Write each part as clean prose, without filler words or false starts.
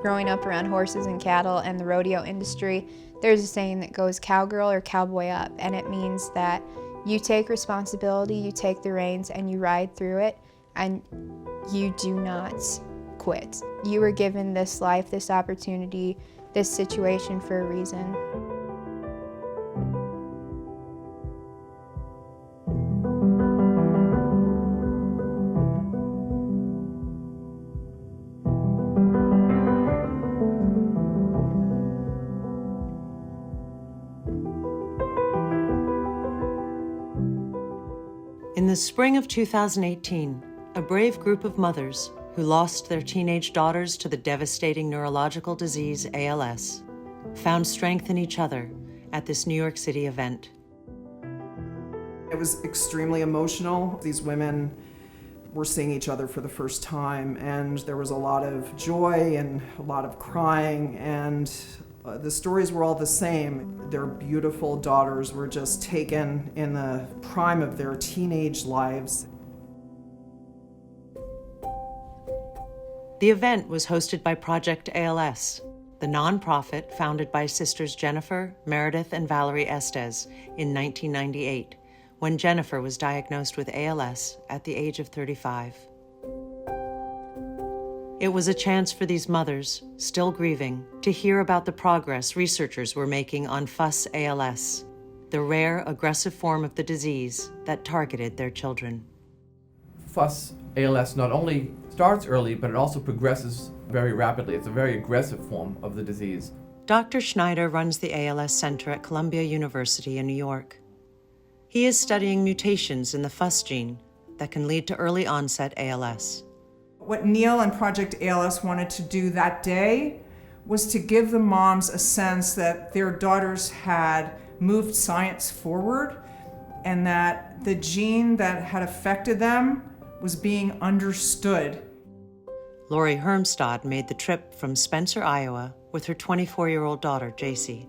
Growing up around horses and cattle and the rodeo industry, there's a saying that goes cowgirl or cowboy up, and it means that you take responsibility, you take the reins, and you ride through it, and you do not quit. You were given this life, this opportunity, this situation for a reason. In the spring of 2018, a brave group of mothers who lost their teenage daughters to the devastating neurological disease ALS found strength in each other at this New York City event. It was extremely emotional. These women were seeing each other for the first time, and there was a lot of joy and a lot of crying, and the stories were all the same. Their beautiful daughters were just taken in the prime of their teenage lives. The event was hosted by Project ALS, the nonprofit founded by sisters Jennifer, Meredith, and Valerie Estes in 1998, when Jennifer was diagnosed with ALS at the age of 35. It was a chance for these mothers, still grieving, to hear about the progress researchers were making on ALS, the rare, aggressive form of the disease that targeted their children. ALS not only starts early, but it also progresses very rapidly. It's a very aggressive form of the disease. Dr. Schneider runs the ALS Center at Columbia University in New York. He is studying mutations in the FUS gene that can lead to early onset ALS. What Neil and Project ALS wanted to do that day was to give the moms a sense that their daughters had moved science forward and that the gene that had affected them was being understood. Lori Hermstad made the trip from Spencer, Iowa, with her 24-year-old daughter, Jaci.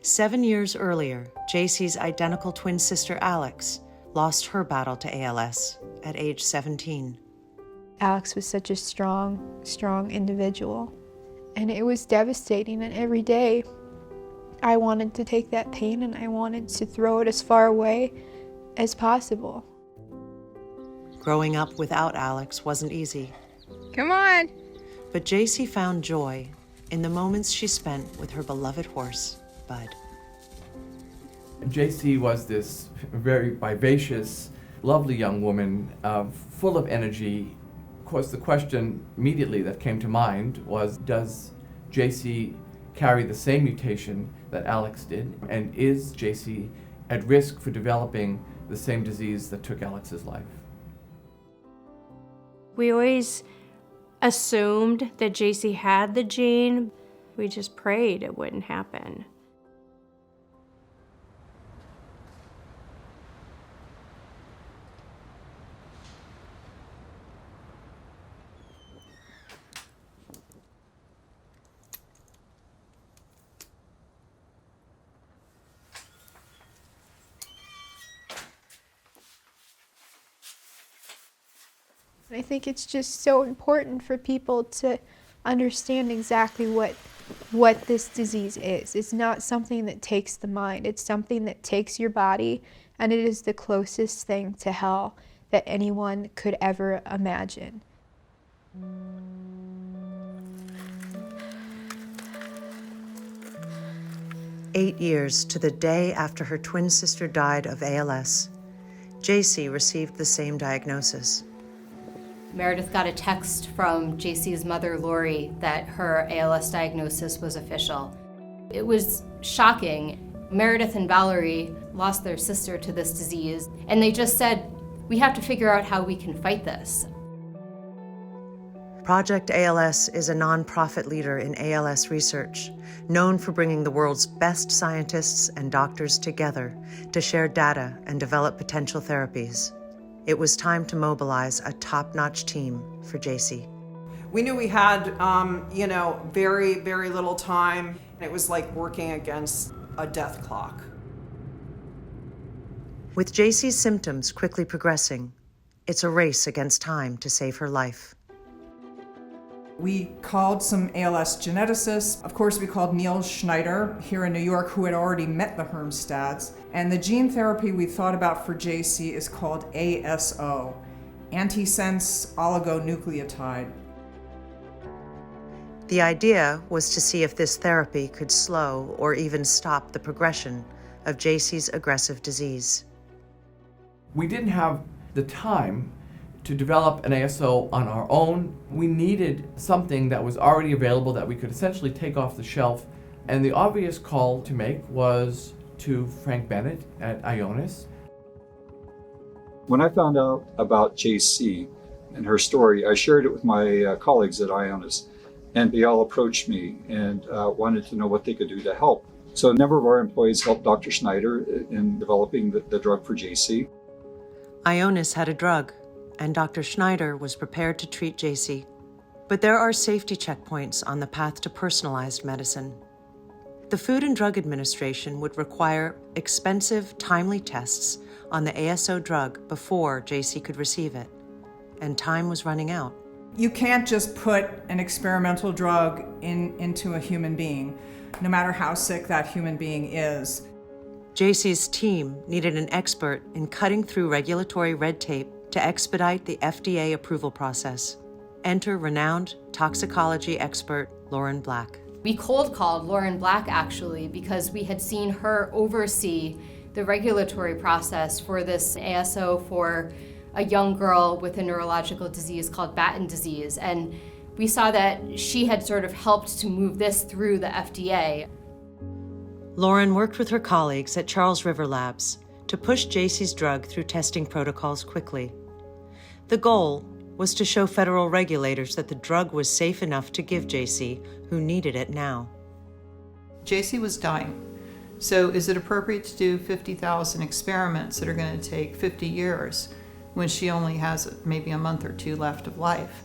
7 years earlier, Jaci's identical twin sister, Alex, lost her battle to ALS at age 17. Alex was such a strong individual, and it was devastating, and every day I wanted to take that pain and I wanted to throw it as far away as possible. Growing up without Alex wasn't easy. Come on! But Jaci found joy in the moments she spent with her beloved horse, Bud. Jaci was this very vivacious, lovely young woman, full of energy. Of course, the question immediately that came to mind was, does Jaci carry the same mutation that Alex did? And is Jaci at risk for developing the same disease that took Alex's life? We always assumed that Jaci had the gene. We just prayed it wouldn't happen. I think it's just so important for people to understand exactly what this disease is. It's not something that takes the mind. It's something that takes your body, and it is the closest thing to hell that anyone could ever imagine. "8 years to the day after her twin sister died of ALS, Jaci received the same diagnosis. Meredith got a text from Jaci's mother, Lori, that her ALS diagnosis was official. It was shocking. Meredith and Valerie lost their sister to this disease, and they just said, we have to figure out how we can fight this. Project ALS is a nonprofit leader in ALS research, known for bringing the world's best scientists and doctors together to share data and develop potential therapies. It was time to mobilize a top-notch team for Jaci. We knew we had, very, very little time. It was like working against a death clock. With Jaci's symptoms quickly progressing, it's a race against time to save her life. We called some ALS geneticists. Of course, we called Neil Schneider here in New York, who had already met the Hermstads. And the gene therapy we thought about for JC is called ASO, antisense oligonucleotide. The idea was to see if this therapy could slow or even stop the progression of JC's aggressive disease. We didn't have the time to develop an ASO on our own. We needed something that was already available that we could essentially take off the shelf. And the obvious call to make was to Frank Bennett at A.L.S. When I found out about JC and her story, I shared it with my colleagues at A.L.S. And they all approached me and wanted to know what they could do to help. So a number of our employees helped Dr. Schneider in developing the drug for JC. A.L.S. had a drug, and Dr. Schneider was prepared to treat JC. But there are safety checkpoints on the path to personalized medicine. The Food and Drug Administration would require expensive, timely tests on the ASO drug before JC could receive it, and time was running out. You can't just put an experimental drug into a human being, no matter how sick that human being is. JC's team needed an expert in cutting through regulatory red tape to expedite the FDA approval process. Enter renowned toxicology expert Lauren Black. We cold called Lauren Black actually because we had seen her oversee the regulatory process for this ASO for a young girl with a neurological disease called Batten disease. And we saw that she had sort of helped to move this through the FDA. Lauren worked with her colleagues at Charles River Labs to push JC's drug through testing protocols quickly. The goal was to show federal regulators that the drug was safe enough to give JC, who needed it now. JC was dying. So is it appropriate to do 50,000 experiments that are going to take 50 years when she only has maybe a month or two left of life?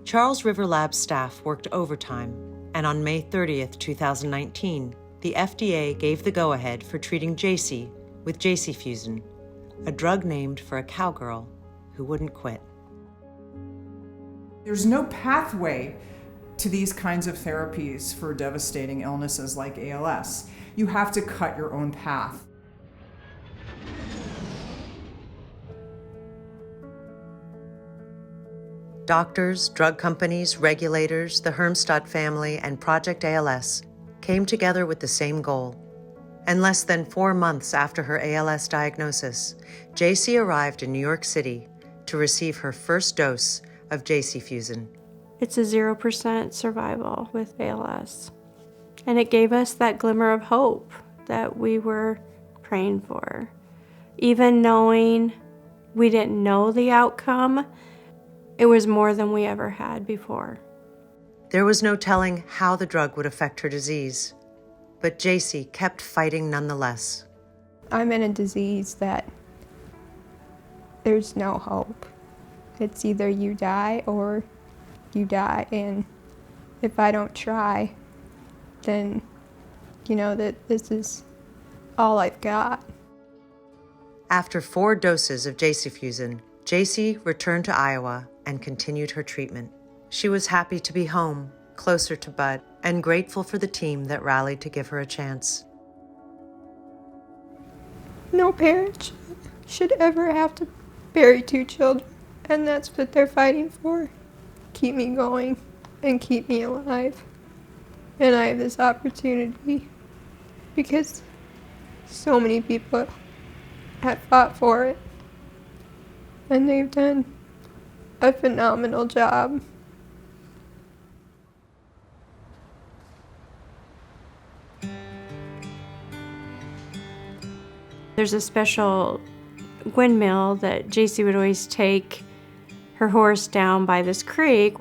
Charles River Labs staff worked overtime, and on May 30th, 2019, the FDA gave the go-ahead for treating JC with JC Fusion, a drug named for a cowgirl who wouldn't quit. There's no pathway to these kinds of therapies for devastating illnesses like ALS. You have to cut your own path. Doctors, drug companies, regulators, the Hermstad family, and Project ALS came together with the same goal. And less than 4 months after her ALS diagnosis, JC arrived in New York City to receive her first dose of JC Fusion. It's a 0% survival with ALS. And it gave us that glimmer of hope that we were praying for. Even knowing we didn't know the outcome, it was more than we ever had before. There was no telling how the drug would affect her disease, but JC kept fighting nonetheless. I'm in a disease that there's no hope. It's either you die or you die, and if I don't try, then you know that this is all I've got. After 4 doses of JC Fusion, JC returned to Iowa and continued her treatment. She was happy to be home, closer to Bud, and grateful for the team that rallied to give her a chance. No parent should ever have to bury 2 children, and that's what they're fighting for. Keep me going and keep me alive. And I have this opportunity because so many people have fought for it, and they've done a phenomenal job. There's a special windmill that JC would always take her horse down by this creek.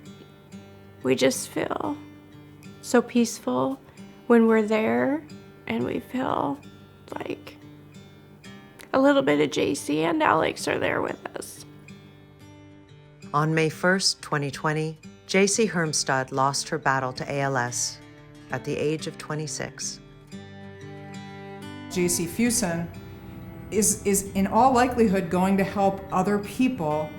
We just feel so peaceful when we're there, and we feel like a little bit of JC and Alex are there with us. On May 1st, 2020, Jaci Hermstad lost her battle to ALS at the age of 26. JC Fusion is in all likelihood going to help other people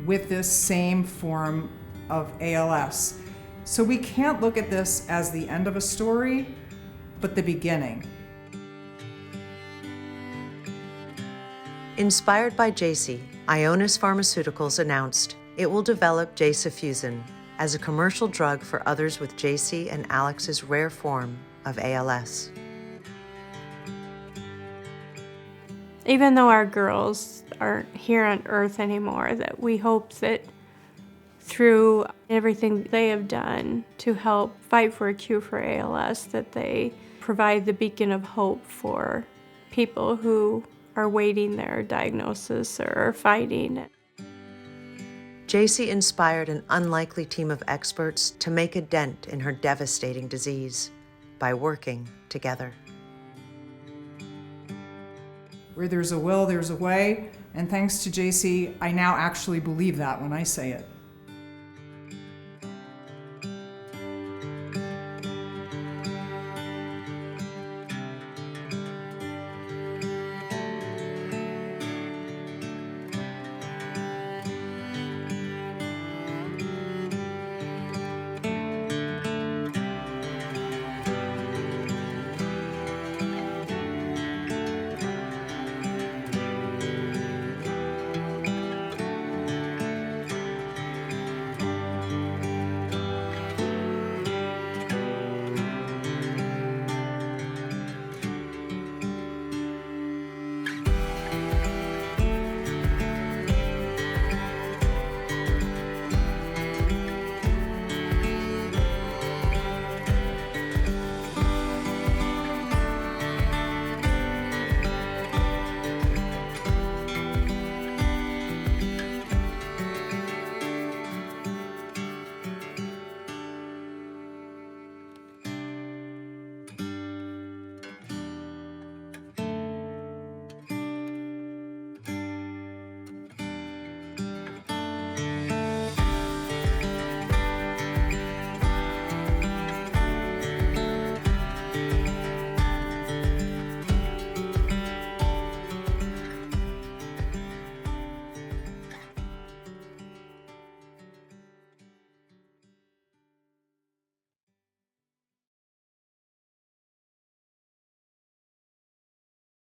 with this same form of ALS. So we can't look at this as the end of a story, but the beginning. Inspired by Jaci, Ionis Pharmaceuticals announced it will develop Jacifusin as a commercial drug for others with Jaci and Alex's rare form of ALS. Even though our girls aren't here on Earth anymore, that we hope that through everything they have done to help fight for a cure for ALS, that they provide the beacon of hope for people who are waiting their diagnosis or are fighting. Jaci inspired an unlikely team of experts to make a dent in her devastating disease by working together. Where there's a will, there's a way, and thanks to Jaci, I now actually believe that when I say it.